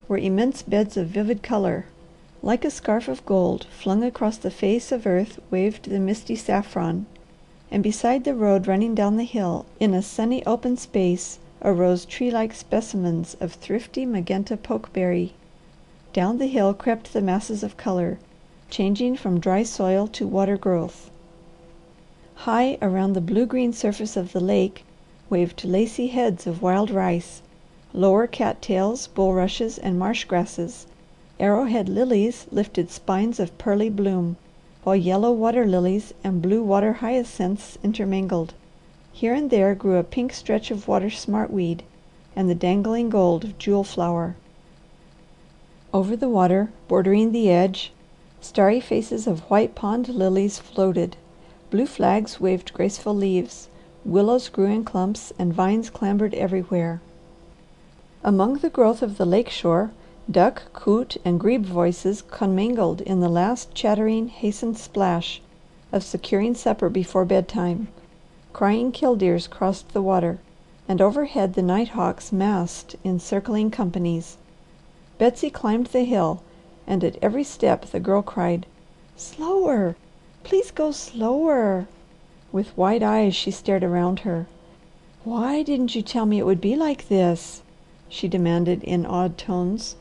were immense beds of vivid colour. Like a scarf of gold flung across the face of earth waved the misty saffron, and beside the road running down the hill, in a sunny open space, arose tree-like specimens of thrifty magenta pokeberry. Down the hill crept the masses of colour, changing from dry soil to water growth. High around the blue-green surface of the lake waved lacy heads of wild rice, lower cattails, bulrushes, and marsh grasses. Arrowhead lilies lifted spines of pearly bloom, while yellow water lilies and blue water hyacinths intermingled. Here and there grew a pink stretch of water smartweed and the dangling gold of jewel flower. Over the water, bordering the edge, starry faces of white pond lilies floated. Blue flags waved graceful leaves, willows grew in clumps, and vines clambered everywhere. Among the growth of the lake shore, duck, coot, and grebe voices commingled in the last chattering, hastened splash of securing supper before bedtime. Crying killdeers crossed the water, and overhead the nighthawks massed in circling companies. Betsy climbed the hill, and at every step the Girl cried, "Slower! Please go slower!" With wide eyes she stared around her. "Why didn't you tell me it would be like this?" she demanded in awed tones.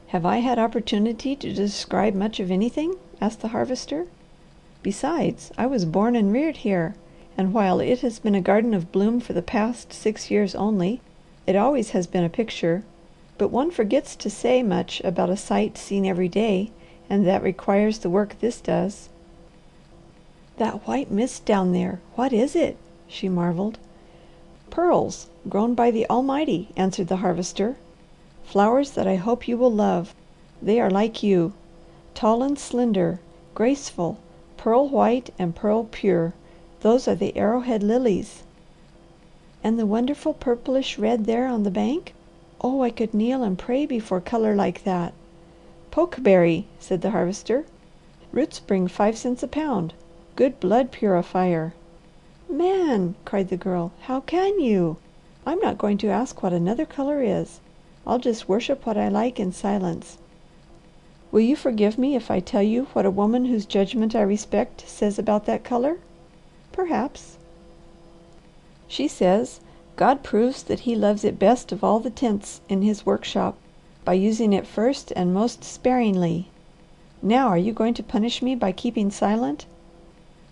"Have I had opportunity to describe much of anything?" asked the Harvester. "Besides, I was born and reared here, and while it has been a garden of bloom for the past 6 years only, it always has been a picture. But one forgets to say much about a sight seen every day, and that requires the work this does." "That white mist down there, what is it?" she marvelled. "Pearls, grown by the Almighty," answered the Harvester. "Flowers that I hope you will love. They are like you, tall and slender, graceful, pearl white and pearl pure. Those are the arrowhead lilies." "And the wonderful purplish red there on the bank? Oh, I could kneel and pray before colour like that." "Pokeberry," said the Harvester. "Roots bring 5 cents a pound. Good blood purifier." "Man!" cried the Girl. "How can you? I'm not going to ask what another colour is. I'll just worship what I like in silence. Will you forgive me if I tell you what a woman whose judgment I respect says about that colour?" "Perhaps." "She says, God proves that He loves it best of all the tints in His workshop by using it first and most sparingly. Now are you going to punish me by keeping silent?"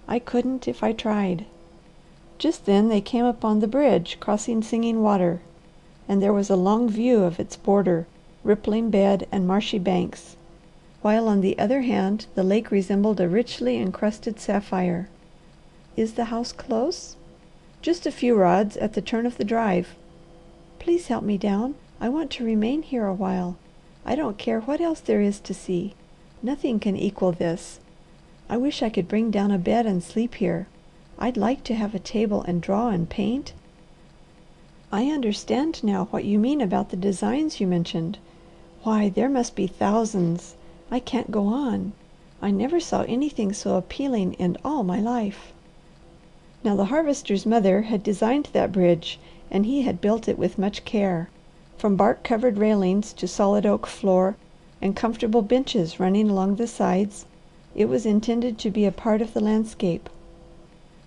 "I couldn't if I tried." Just then they came upon the bridge crossing Singing Water, and there was a long view of its border, rippling bed, and marshy banks, while on the other hand the lake resembled a richly encrusted sapphire. "Is the house close?" "Just a few rods at the turn of the drive." "Please help me down. I want to remain here a while. I don't care what else there is to see. Nothing can equal this. I wish I could bring down a bed and sleep here. I'd like to have a table and draw and paint." "I understand now what you mean about the designs you mentioned. Why, there must be thousands. I can't go on. I never saw anything so appealing in all my life." Now the Harvester's mother had designed that bridge, and he had built it with much care. From bark covered railings to solid oak floor and comfortable benches running along the sides, it was intended to be a part of the landscape.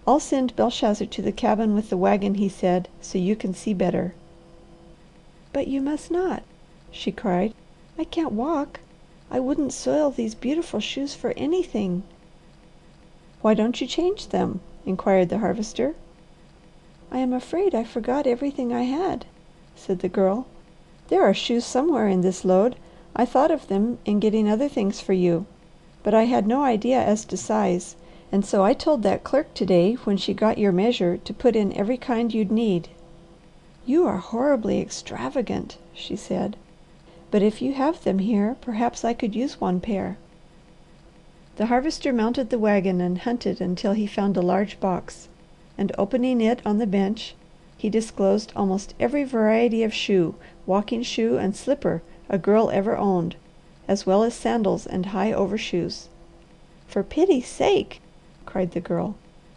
"I'll send Belshazzar to the cabin with the wagon," he said, "so you can see better." "But you must not!" she cried. "I can't walk. I wouldn't soil these beautiful shoes for anything." "Why don't you change them?" inquired the Harvester. "I am afraid I forgot everything I had," said the Girl. "There are shoes somewhere in this load. I thought of them in getting other things for you, but I had no idea as to size, and so I told that clerk to day when she got your measure to put in every kind you'd need." "You are horribly extravagant," she said, "but if you have them here, perhaps I could use one pair." The Harvester mounted the wagon and hunted until he found a large box, and opening it on the bench, he disclosed almost every variety of shoe, walking shoe, and slipper a girl ever owned, as well as sandals and high overshoes. "For pity's sake!" cried the Girl.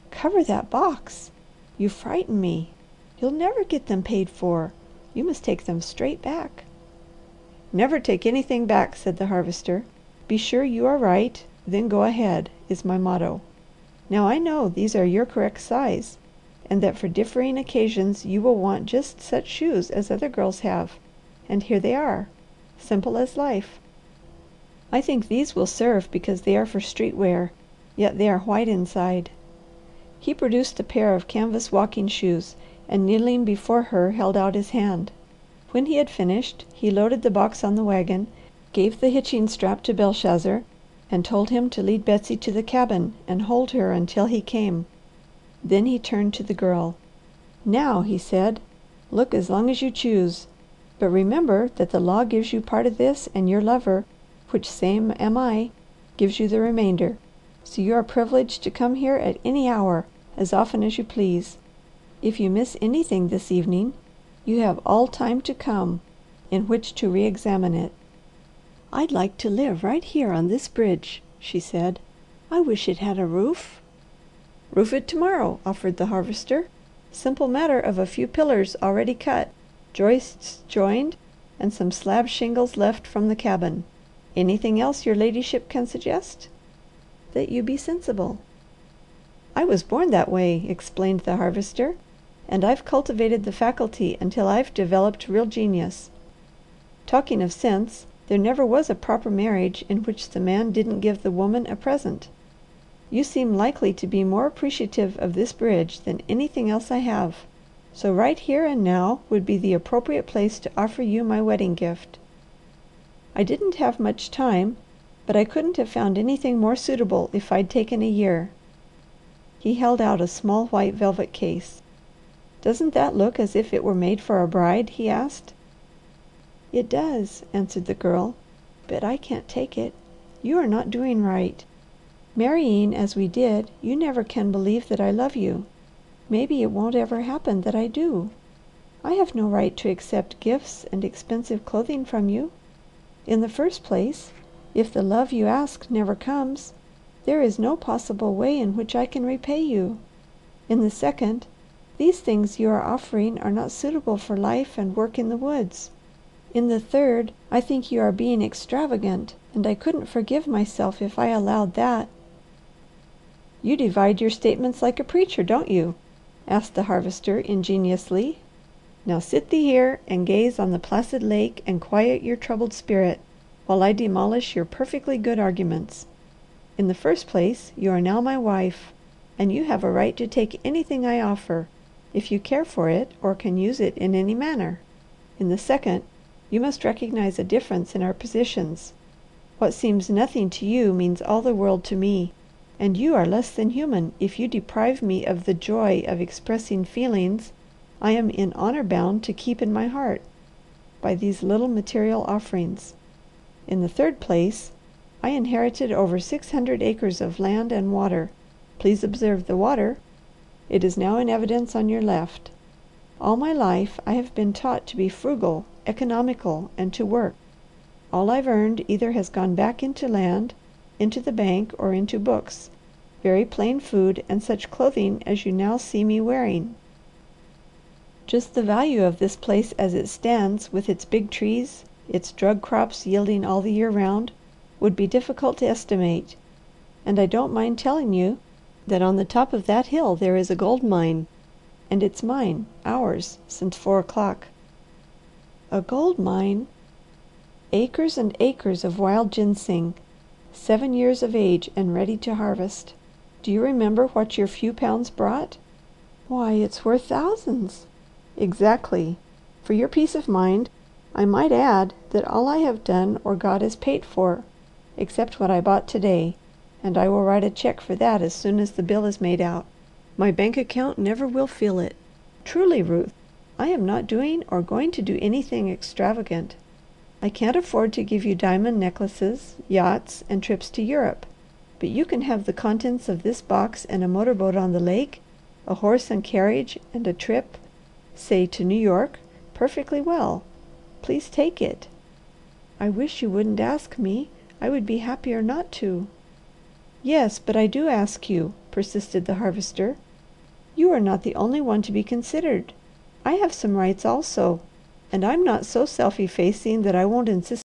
"Cover that box! You frighten me. You'll never get them paid for. You must take them straight back." "Never take anything back," said the Harvester. "Be sure you are right, then go ahead, is my motto. Now I know these are your correct size, and that for differing occasions you will want just such shoes as other girls have, and here they are. Simple as life. I think these will serve because they are for street wear, yet they are white inside." He produced a pair of canvas walking shoes, and kneeling before her held out his hand. When he had finished, he loaded the box on the wagon, gave the hitching strap to Belshazzar, and told him to lead Betsy to the cabin and hold her until he came. Then he turned to the Girl. "Now," he said, "look as long as you choose, but remember that the law gives you part of this and your lover, which same am I, gives you the remainder. So you are privileged to come here at any hour, as often as you please. If you miss anything this evening, you have all time to come in which to re-examine it." "I'd like to live right here on this bridge," she said. "I wish it had a roof." "Roof it to-morrow," offered the Harvester. "Simple matter of a few pillars already cut, joists joined, and some slab shingles left from the cabin. Anything else your ladyship can suggest?" "That you be sensible." "I was born that way," explained the Harvester, "and I've cultivated the faculty until I've developed real genius. Talking of sense, there never was a proper marriage in which the man didn't give the woman a present. You seem likely to be more appreciative of this bridge than anything else I have, so right here and now would be the appropriate place to offer you my wedding gift. I didn't have much time, but I couldn't have found anything more suitable if I'd taken a year." He held out a small white velvet case. "Doesn't that look as if it were made for a bride?" he asked. "It does," answered the Girl, "but I can't take it. You are not doing right. Marrying as we did, you never can believe that I love you. Maybe it won't ever happen that I do. I have no right to accept gifts and expensive clothing from you. In the first place, if the love you ask never comes, there is no possible way in which I can repay you. In the second, these things you are offering are not suitable for life and work in the woods. In the third, I think you are being extravagant, and I couldn't forgive myself if I allowed that." "You divide your statements like a preacher, don't you?" asked the Harvester ingeniously. "Now sit thee here and gaze on the placid lake and quiet your troubled spirit, while I demolish your perfectly good arguments. In the first place, you are now my wife, and you have a right to take anything I offer, if you care for it or can use it in any manner. In the second, you must recognize a difference in our positions. What seems nothing to you means all the world to me, and you are less than human if you deprive me of the joy of expressing feelings I am in honour bound to keep in my heart, by these little material offerings. In the third place, I inherited over 600 acres of land and water. Please observe the water. It is now in evidence on your left. All my life I have been taught to be frugal, economical, and to work. All I've earned either has gone back into land, into the bank, or into books, very plain food, and such clothing as you now see me wearing. Just the value of this place as it stands, with its big trees, its drug crops yielding all the year round, would be difficult to estimate, and I don't mind telling you that on the top of that hill there is a gold mine, and it's mine, ours, since 4 o'clock. "A gold mine?" "Acres and acres of wild ginseng, 7 years of age and ready to harvest. Do you remember what your few pounds brought?" "Why it's worth thousands." "Exactly. For your peace of mind, I might add that all I have done or got is paid for, except what I bought to day, and I will write a check for that as soon as the bill is made out. My bank account never will feel it. Truly, Ruth, I am not doing or going to do anything extravagant. I can't afford to give you diamond necklaces, yachts, and trips to Europe, but you can have the contents of this box and a motor boat on the lake, a horse and carriage, and a trip, say to New York, perfectly well. Please take it." "I wish you wouldn't ask me. I would be happier not to." "Yes, but I do ask you," persisted the Harvester. "You are not the only one to be considered. I have some rights also. and I'm not so self effacing that I won't insist